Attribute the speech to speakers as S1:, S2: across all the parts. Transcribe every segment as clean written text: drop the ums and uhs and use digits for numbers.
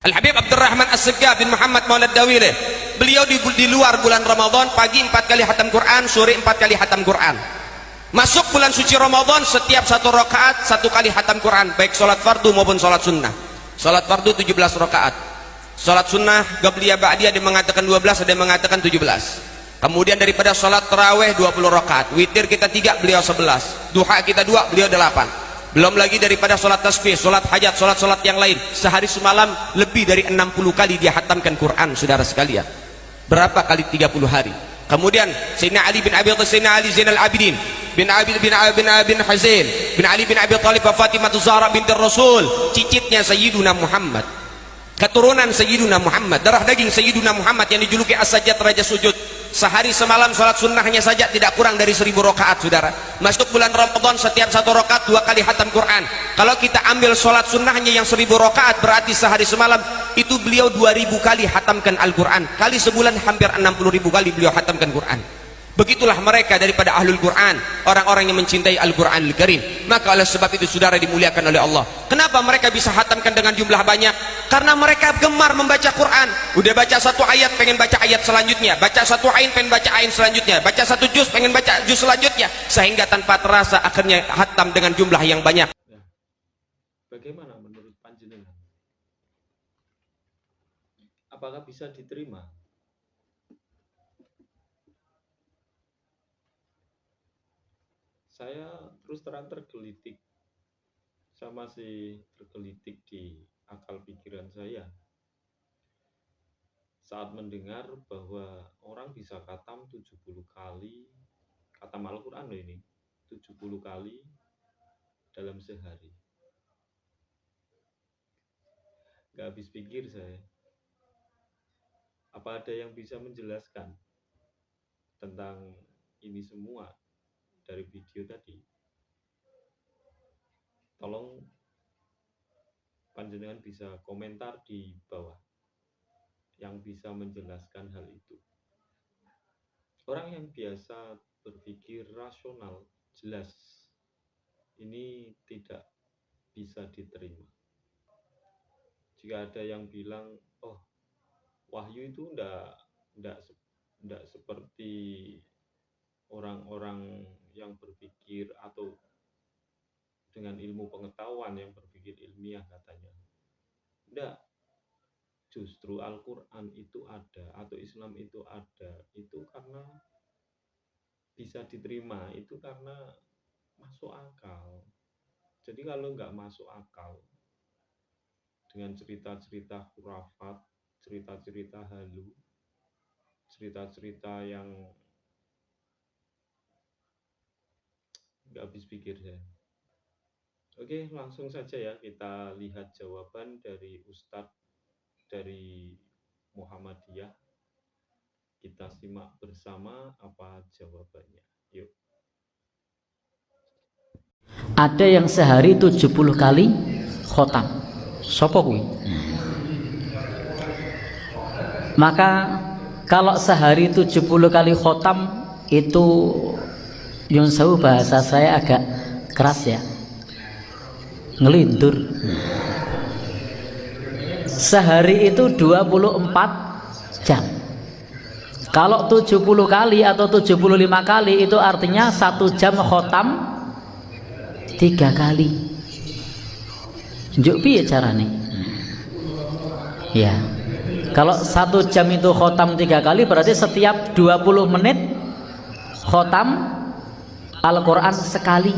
S1: Al-Habib Abdurrahman As-Segaf bin Muhammad Maulad Dawire, beliau di luar bulan Ramadan pagi 4 kali khatam Quran, sore 4 kali khatam Quran. Masuk bulan suci Ramadan setiap 1 rakaat 1 kali khatam Quran, baik sholat fardu maupun sholat sunnah. Sholat fardu 17 rakaat, sholat sunnah qabliyah ba'diyah ada yang mengatakan 12, ada yang mengatakan 17. Kemudian daripada sholat tarawih 20 rakaat, witir kita 3, beliau 11, duha kita 2, beliau 8. Belum lagi daripada sholat tasbih, sholat hajat, sholat yang lain. Sehari semalam lebih dari 60 kali dia hatamkan Quran, saudara sekalian. Berapa kali? 30 hari. Kemudian Sayyidina Ali bin Abi Thalib, Sayyidina Ali Zainal Abidin bin Husain bin Ali bin Abi Thalib wa Fatimah Zahra binti Rasul, cicitnya Sayyiduna Muhammad, keturunan Sayyiduna Muhammad, darah daging Sayyiduna Muhammad yang dijuluki As-Sajjad, Raja Sujud. Sehari semalam sholat sunnahnya saja tidak kurang dari 1000 rakaat, saudara. Masuk bulan Ramadan setiap 1 rakaat 2 kali khatam Quran. Kalau kita ambil sholat sunnahnya yang 1000 rakaat, berarti sehari semalam itu beliau 2000 kali khatamkan Al-Quran. Kali sebulan hampir 60.000 kali beliau khatamkan Quran. Begitulah mereka daripada ahlul Quran, orang-orang yang mencintai Al-Quranul Karim. Maka oleh sebab itu saudara dimuliakan oleh Allah. Kenapa mereka bisa khatamkan dengan jumlah banyak? Karena mereka gemar membaca Quran. Udah baca 1 ayat pengen baca ayat selanjutnya, baca 1 ain pengen baca ain selanjutnya, baca 1 juz pengen baca juz selanjutnya, sehingga tanpa terasa akhirnya khatam dengan jumlah yang banyak.
S2: Bagaimana menurut panjenengan? Apakah bisa diterima? Saya terus terang tergelitik. Saya masih tergelitik di akal pikiran saya saat mendengar bahwa orang bisa khatam 70 kali, khatam Al-Quran loh ini, 70 kali dalam sehari. Gak habis pikir saya. Apa ada yang bisa menjelaskan tentang ini semua dari video tadi? Tolong panjenengan bisa komentar di bawah yang bisa menjelaskan hal itu. Orang yang biasa berpikir rasional jelas ini tidak bisa diterima. Jika ada yang bilang, oh wahyu itu enggak seperti orang-orang yang berpikir atau dengan ilmu pengetahuan yang berpikir ilmiah katanya. Enggak. Justru Al-Quran itu ada atau Islam itu ada, itu karena bisa diterima, itu karena masuk akal. Jadi kalau enggak masuk akal dengan cerita-cerita khurafat, cerita-cerita halu, cerita-cerita yang nggak habis pikir saya. Oke, langsung saja ya kita lihat jawaban dari Ustadz dari Muhammadiyah. Kita simak bersama apa jawabannya. Yuk.
S3: Ada yang sehari 70 kali khotam. Sopo kuwi? Maka kalau sehari 70 kali khotam itu Yun Sewu, bahasa saya agak keras ya, ngelindur. Sehari itu 24 jam. Kalau 70 kali atau 75 kali itu artinya 1 jam khotam 3 kali. Njuk piye carane? Ya. Kalau 1 jam itu khotam 3 kali berarti setiap 20 menit khotam Al-Quran sekali.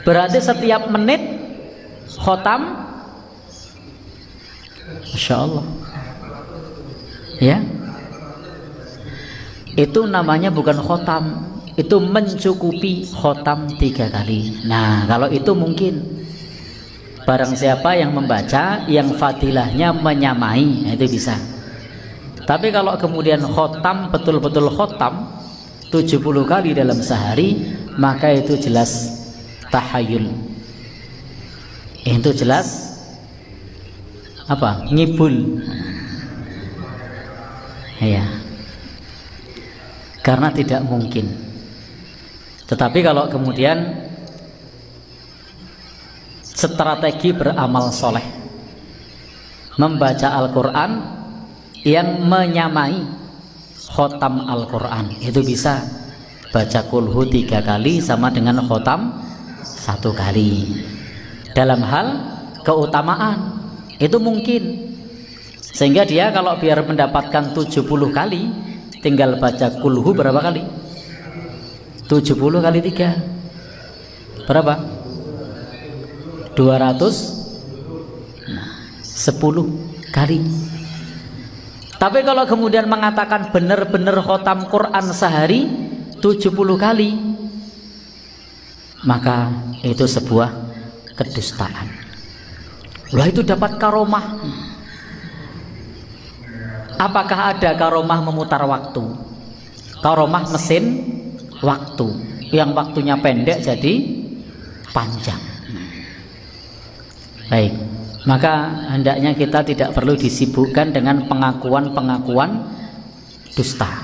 S3: Berarti setiap menit khotam, Masya Allah ya. Itu namanya bukan khotam, itu mencukupi khotam 3 kali. Nah kalau itu mungkin barang siapa yang membaca yang fadilahnya menyamai, itu bisa. Tapi kalau kemudian khotam, betul-betul khotam 70 kali dalam sehari, maka itu jelas tahayul. Itu jelas apa? Ngibul. Ya. Karena tidak mungkin. Tetapi kalau kemudian strategi beramal soleh, membaca Al-Quran yang menyamai khotam Al-Quran. Itu bisa baca kulhu 3 kali sama dengan khotam 1 kali. Dalam hal keutamaan itu mungkin, sehingga dia kalau biar mendapatkan 70 kali tinggal baca kulhu berapa kali? 70 kali 3 berapa? 210 kali. Tapi kalau kemudian mengatakan benar-benar khotam Quran sehari 70 kali, maka itu sebuah kedustaan. Lah itu dapat karomah. Apakah ada karomah memutar waktu? Karomah mesin waktu, yang waktunya pendek jadi panjang. Baik, maka hendaknya kita tidak perlu disibukkan dengan pengakuan-pengakuan dusta.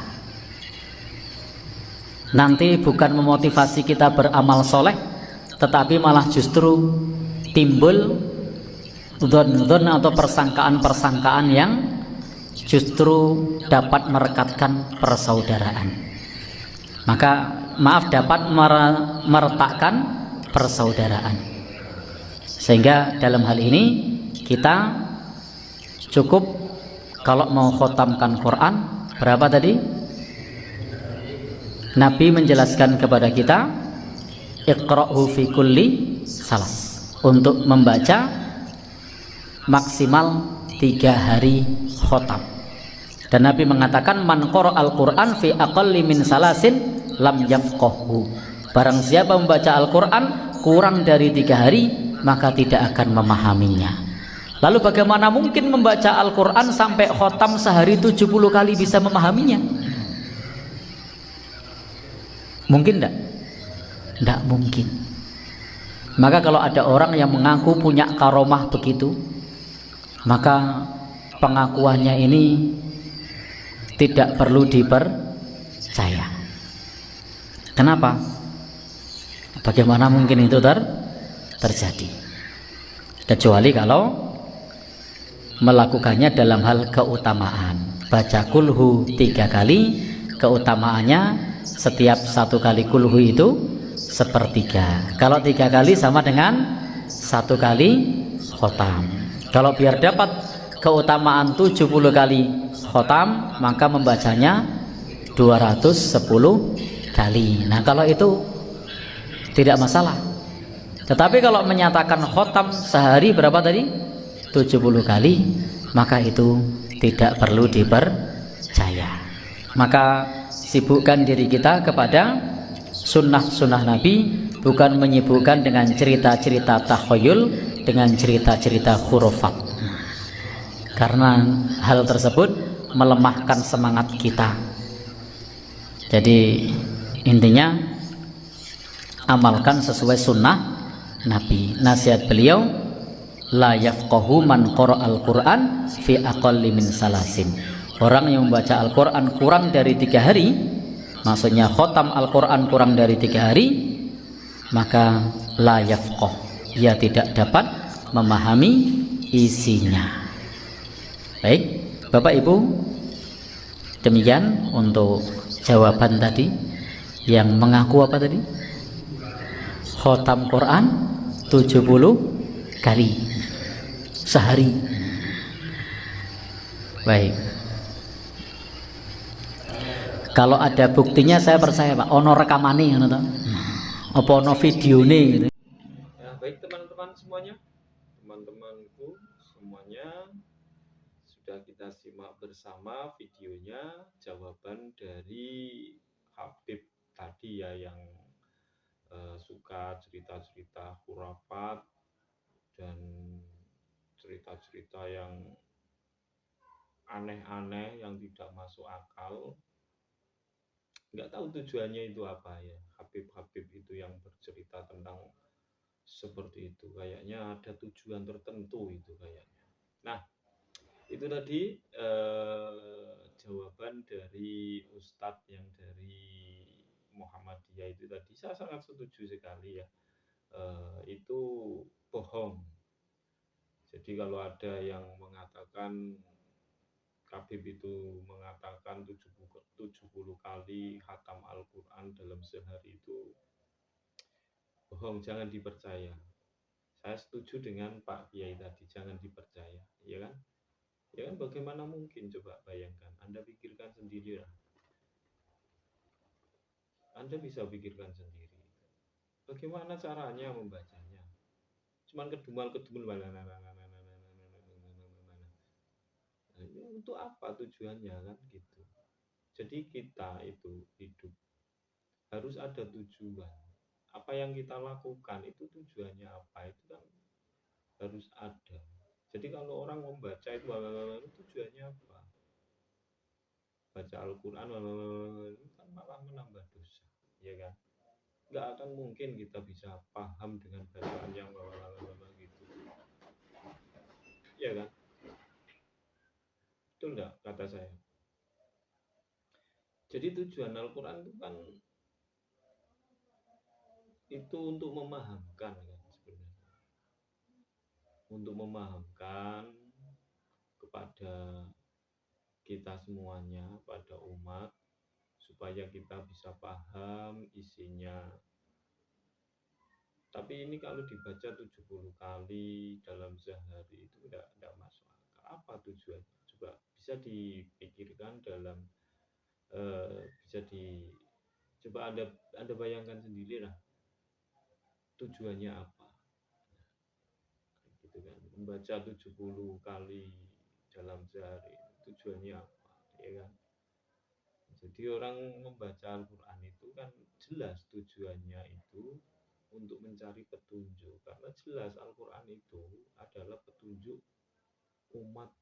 S3: Nanti bukan memotivasi kita beramal soleh, tetapi malah justru timbul dzon-dzon atau persangkaan-persangkaan yang justru dapat merekatkan persaudaraan. Maka maaf, dapat meretakkan persaudaraan. Sehingga dalam hal ini kita cukup kalau mau khotamkan Quran berapa tadi? Nabi menjelaskan kepada kita iqra'hu fi kulli salas, untuk membaca maksimal 3 hari khotam. Dan Nabi mengatakan man qara'al Quran fi aqalli min salasin lam yafqahu. Barang siapa membaca Al-Quran kurang dari 3 hari maka tidak akan memahaminya. Lalu bagaimana mungkin membaca Al-Quran sampai khotam sehari 70 kali bisa memahaminya? Mungkin enggak? Enggak mungkin. Maka kalau ada orang yang mengaku punya karomah begitu, maka pengakuannya ini tidak perlu dipercaya. Kenapa? Bagaimana mungkin itu terjadi? Kecuali kalau melakukannya dalam hal keutamaan. Baca kulhu 3 kali, keutamaannya setiap 1 kali kulhu itu 1/3. Kalau 3 kali sama dengan 1 kali khotam. Kalau biar dapat keutamaan 70 kali khotam, maka membacanya 210 kali. Nah kalau itu tidak masalah. Tetapi kalau menyatakan khotam sehari berapa tadi? 70 kali, maka itu tidak perlu dipercaya. Maka sibukkan diri kita kepada sunnah-sunnah Nabi, bukan menyibukkan dengan cerita-cerita takhayul, dengan cerita-cerita khurafat. Karena hal tersebut melemahkan semangat kita. Jadi intinya amalkan sesuai sunnah Nabi. Nasihat beliau, la yafqahu man qara'al Qur'an fi aqalli min salasin. Orang yang membaca Al-Quran kurang dari 3 hari, maksudnya khotam Al-Quran kurang dari 3 hari, maka la yafqah, ia tidak dapat memahami isinya. Baik, Bapak Ibu, demikian untuk jawaban tadi. Yang mengaku apa tadi? Khotam Quran 70 kali sehari. Baik, kalau ada buktinya saya percaya Pak, ono rekamane ngono to. Apa ono videone gitu.
S2: Ya, baik teman-teman semuanya, teman-temanku semuanya, sudah kita simak bersama videonya, jawaban dari Habib tadi ya, yang suka cerita-cerita khurafat dan cerita-cerita yang aneh-aneh yang tidak masuk akal. Nggak tahu tujuannya itu apa ya, Habib-Habib itu yang bercerita tentang seperti itu, kayaknya ada tujuan tertentu itu kayaknya. Nah, itu tadi jawaban dari Ustadz yang dari Muhammadiyah itu tadi, saya sangat setuju sekali ya. Itu bohong. Jadi kalau ada yang mengatakan Habib itu mengatakan 70 kali khatam Al-Quran dalam sehari itu bohong, jangan dipercaya. Saya setuju dengan Pak Kiai tadi, jangan dipercaya, ya kan? Ya kan, bagaimana mungkin, coba bayangkan, Anda pikirkan sendiri lah. Anda bisa pikirkan sendiri. Bagaimana caranya membacanya? Cuman kedumal-kedumul ini untuk apa tujuannya kan gitu. Jadi kita itu hidup harus ada tujuan. Apa yang kita lakukan itu tujuannya apa, itu kan harus ada. Jadi kalau orang membaca itu tujuannya apa? Baca Al-Quran kan malah menambah dosa, ya kan? Nggak akan mungkin kita bisa paham dengan bacaan yang gitu, ya kan? Betul nggak kata saya? Jadi tujuan Al-Quran itu kan itu untuk memahamkan kan sebenarnya, untuk memahamkan kepada kita semuanya, pada umat, supaya kita bisa paham isinya. Tapi ini kalau dibaca 70 kali dalam sehari itu enggak masuk akal. Apa tujuannya? Coba bisa dipikirkan dalam coba Anda bayangkan sendirilah tujuannya apa. Gitu kan. Membaca 70 kali dalam sehari tujuannya apa, ya kan? Jadi orang membaca Al-Quran itu kan jelas tujuannya itu untuk mencari petunjuk, karena jelas Al-Quran itu adalah petunjuk umat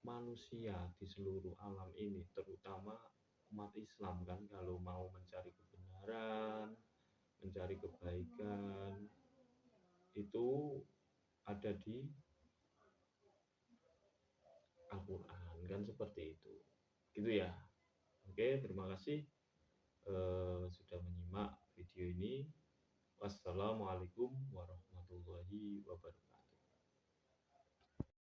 S2: manusia di seluruh alam ini, terutama umat Islam kan, kalau mau mencari kebenaran, mencari kebaikan itu ada di Al-Quran kan, seperti itu gitu ya. Oke, terima kasih sudah menyimak video ini. Wassalamualaikum warahmatullahi wabarakatuh.